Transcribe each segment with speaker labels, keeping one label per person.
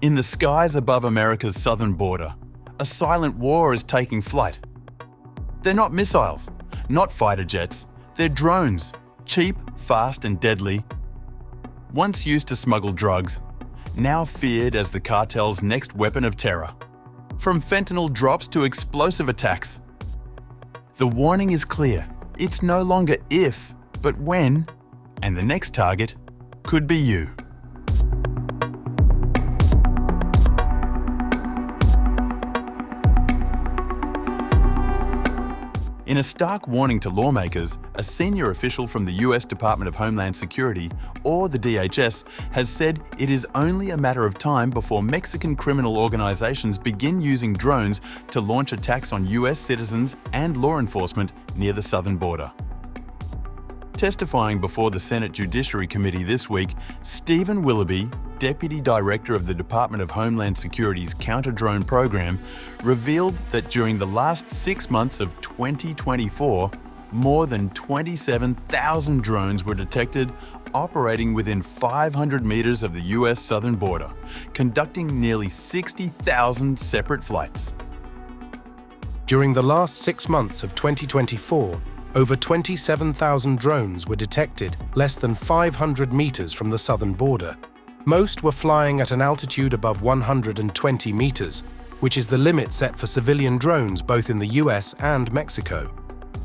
Speaker 1: In the skies above America's southern border, a silent war is taking flight. They're not missiles, not fighter jets, they're drones, cheap, fast and deadly. Once used to smuggle drugs, now feared as the cartel's next weapon of terror. From fentanyl drops to explosive attacks. The warning is clear. It's no longer if, but when, and the next target could be you. In a stark warning to lawmakers, a senior official from the US Department of Homeland Security, or the DHS, has said it is only a matter of time before Mexican criminal organizations begin using drones to launch attacks on US citizens and law enforcement near the southern border. Testifying before the Senate Judiciary Committee this week, Stephen Willoughby, Deputy Director of the Department of Homeland Security's counter-drone program, revealed that during the last 6 months of 2024, more than 27,000 drones were detected operating within 500 meters of the US southern border, conducting nearly 60,000 separate flights.
Speaker 2: During the last 6 months of 2024, over 27,000 drones were detected less than 500 meters from the southern border. Most were flying at an altitude above 120 meters, which is the limit set for civilian drones both in the US and Mexico.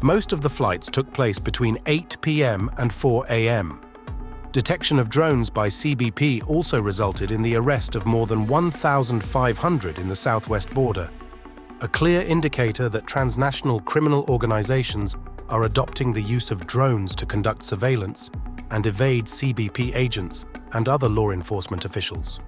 Speaker 2: Most of the flights took place between 8 p.m. and 4 a.m. Detection of drones by CBP also resulted in the arrest of more than 1,500 in the southwest border, a clear indicator that transnational criminal organizations are adopting the use of drones to conduct surveillance and evade CBP agents and other law enforcement officials.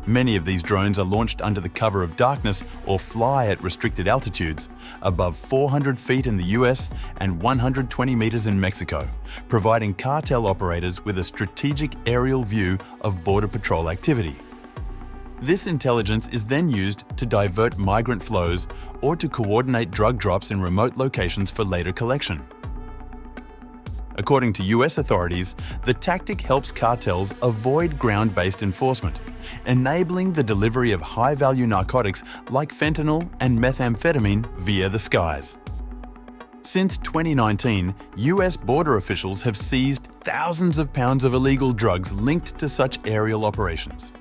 Speaker 1: Many of these drones are launched under the cover of darkness or fly at restricted altitudes, above 400 feet in the US and 120 meters in Mexico, providing cartel operators with a strategic aerial view of border patrol activity. This intelligence is then used to divert migrant flows or to coordinate drug drops in remote locations for later collection. According to US authorities, the tactic helps cartels avoid ground-based enforcement, enabling the delivery of high-value narcotics like fentanyl and methamphetamine via the skies. Since 2019, US border officials have seized thousands of pounds of illegal drugs linked to such aerial operations.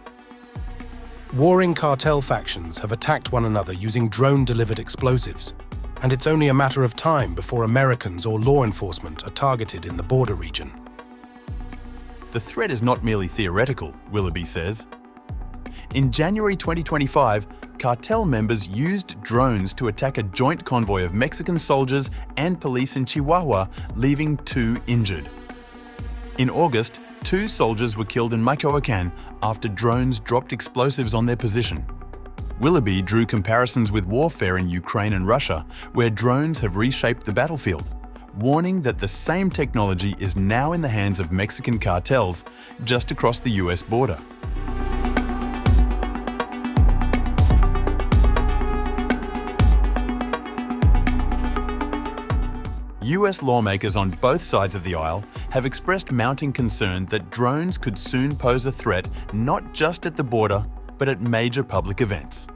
Speaker 2: Warring cartel factions have attacked one another using drone-delivered explosives, and it's only a matter of time before Americans or law enforcement are targeted in the border region.
Speaker 1: The threat is not merely theoretical, Willoughby says. In January 2025, cartel members used drones to attack a joint convoy of Mexican soldiers and police in Chihuahua, leaving 2 injured. In August, 2 soldiers were killed in Michoacán after drones dropped explosives on their position. Willoughby drew comparisons with warfare in Ukraine and Russia, where drones have reshaped the battlefield, warning that the same technology is now in the hands of Mexican cartels just across the US border. US lawmakers on both sides of the aisle have expressed mounting concern that drones could soon pose a threat not just at the border, but at major public events.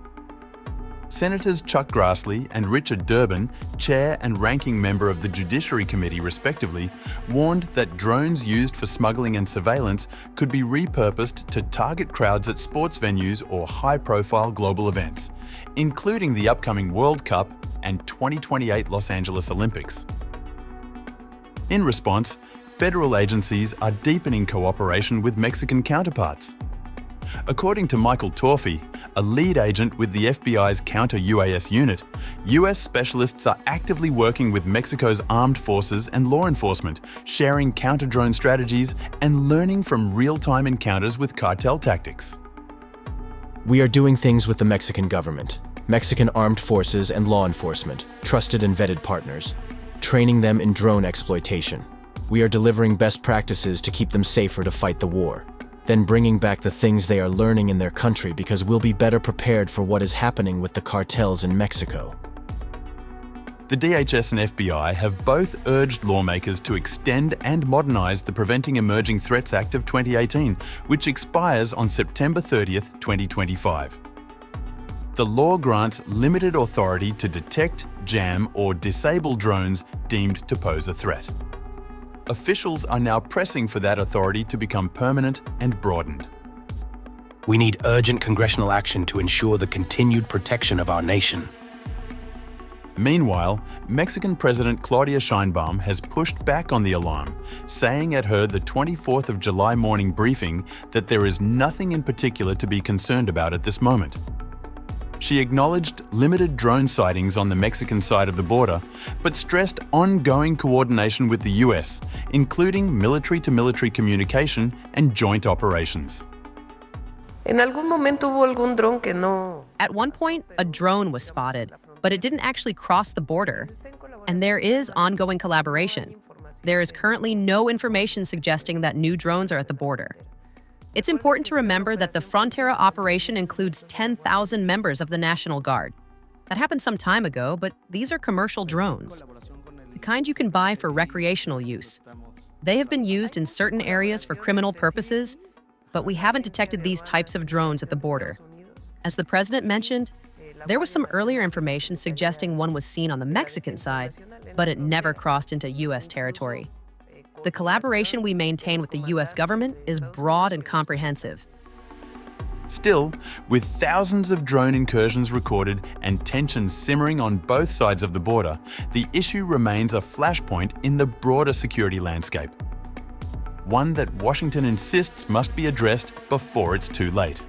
Speaker 1: Senators Chuck Grassley and Richard Durbin, chair and ranking member of the Judiciary Committee respectively, warned that drones used for smuggling and surveillance could be repurposed to target crowds at sports venues or high-profile global events, including the upcoming World Cup and 2028 Los Angeles Olympics. In response, federal agencies are deepening cooperation with Mexican counterparts. According to Michael Torfey, a lead agent with the FBI's counter-UAS unit, US specialists are actively working with Mexico's armed forces and law enforcement, sharing counter-drone strategies and learning from real-time encounters with cartel tactics.
Speaker 3: We are doing things with the Mexican government, Mexican armed forces and law enforcement, trusted and vetted partners, training them in drone exploitation. We are delivering best practices to keep them safer to fight the war, then bringing back the things they are learning in their country because we'll be better prepared for what is happening with the cartels in Mexico.
Speaker 1: The DHS and FBI have both urged lawmakers to extend and modernise the Preventing Emerging Threats Act of 2018, which expires on September 30th, 2025. The law grants limited authority to detect, jam, or disable drones deemed to pose a threat. Officials are now pressing for that authority to become permanent and broadened.
Speaker 2: We need urgent congressional action to ensure the continued protection of our nation.
Speaker 1: Meanwhile, Mexican President Claudia Sheinbaum has pushed back on the alarm, saying at her the 24th of July morning briefing that there is nothing in particular to be concerned about at this moment. She acknowledged limited drone sightings on the Mexican side of the border, but stressed ongoing coordination with the US, including military-to-military communication and joint operations.
Speaker 4: At one point, a drone was spotted, but it didn't actually cross the border. And there is ongoing collaboration. There is currently no information suggesting that new drones are at the border. It's important to remember that the Frontera operation includes 10,000 members of the National Guard. That happened some time ago, but these are commercial drones, the kind you can buy for recreational use. They have been used in certain areas for criminal purposes, but we haven't detected these types of drones at the border. As the president mentioned, there was some earlier information suggesting one was seen on the Mexican side, but it never crossed into U.S. territory. The collaboration we maintain with the U.S. government is broad and comprehensive.
Speaker 1: Still, with thousands of drone incursions recorded and tensions simmering on both sides of the border, the issue remains a flashpoint in the broader security landscape. One that Washington insists must be addressed before it's too late.